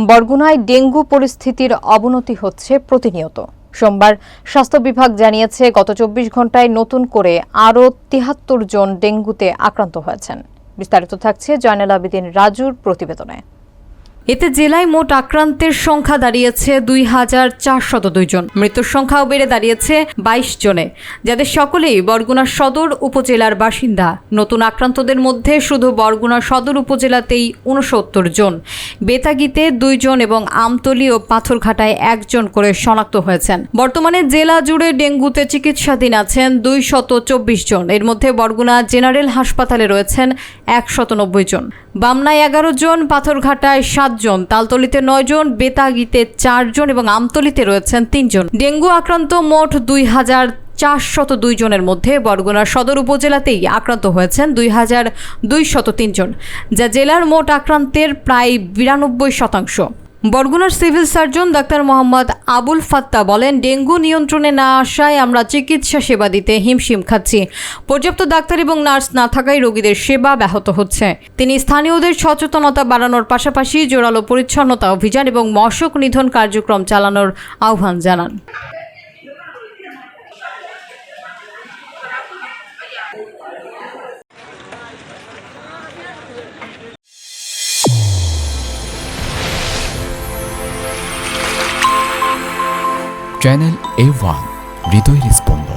বরগুনায় dengue পরিস্থিতির অবনতি হচ্ছে প্রতিনিয়ত। সোমবার স্বাস্থ্য বিভাগ জানিয়েছে, গত 24 ঘন্টায় নতুন করে আরও ৭৩ জন ডেঙ্গুতে আক্রান্ত হয়েছেন। বিস্তারিত থাকছে জয়নাল আবেদিন রাজুর প্রতিবেদনে। এতে জেলায় মোট আক্রান্তের সংখ্যা দাঁড়িয়েছে ২,৪০২ জন। মৃত্যুর সংখ্যাও বেড়ে দাঁড়িয়েছে ২২ জনে, যাদের সকলেই বরগুনা সদর উপজেলার বাসিন্দা। নতুন আক্রান্তদের মধ্যে শুধু বরগুনা সদর উপজেলাতেই ৬৯ জন, বেতাগীতে ২ জন এবং আমতলী ও পাথরঘাটায় ১ জন করে শনাক্ত হয়েছেন। বর্তমানে জেলা জুড়ে ডেঙ্গুতে চিকিৎসাধীন আছেন ২২৪ জন। এর মধ্যে বরগুনা জেনারেল হাসপাতালে রয়েছেন ১৯০ জন, বামনায় ১১ জন, পাথরঘাটায় ৭ জন, তালতলীতে ৯ জন, বেতাগীতে ৪ জন এবং আমতলীতে রয়েছেন ৩ জন। ডেঙ্গু আক্রান্ত মোট ২,৪০২ জনের মধ্যে বরগুনা সদর উপজেলাতেই আক্রান্ত হয়েছেন ২,২০৩ জন, যা জেলার মোট আক্রান্তের প্রায় ৯২%। বরগুনার civil surgeon doctor Mohammad Abul Fatta বলেন, ডেঙ্গু নিয়ন্ত্রণে না আসায় আমরা চিকিৎসা সেবা দিতে হিমশিম খাচ্ছি। পর্যাপ্ত ডাক্তার এবং নার্স না থাকায় রোগীদের সেবা ব্যাহত হচ্ছে। তিনি স্থানীয়দের সচেতনতা বাড়ানোর পাশাপাশি জোরালো পরিচ্ছন্নতা অভিযান এবং মশক নিধন কার্যক্রম চালানোর আহ্বান জানান। চ্যানেল A1 হৃদয়ের স্পন্দন।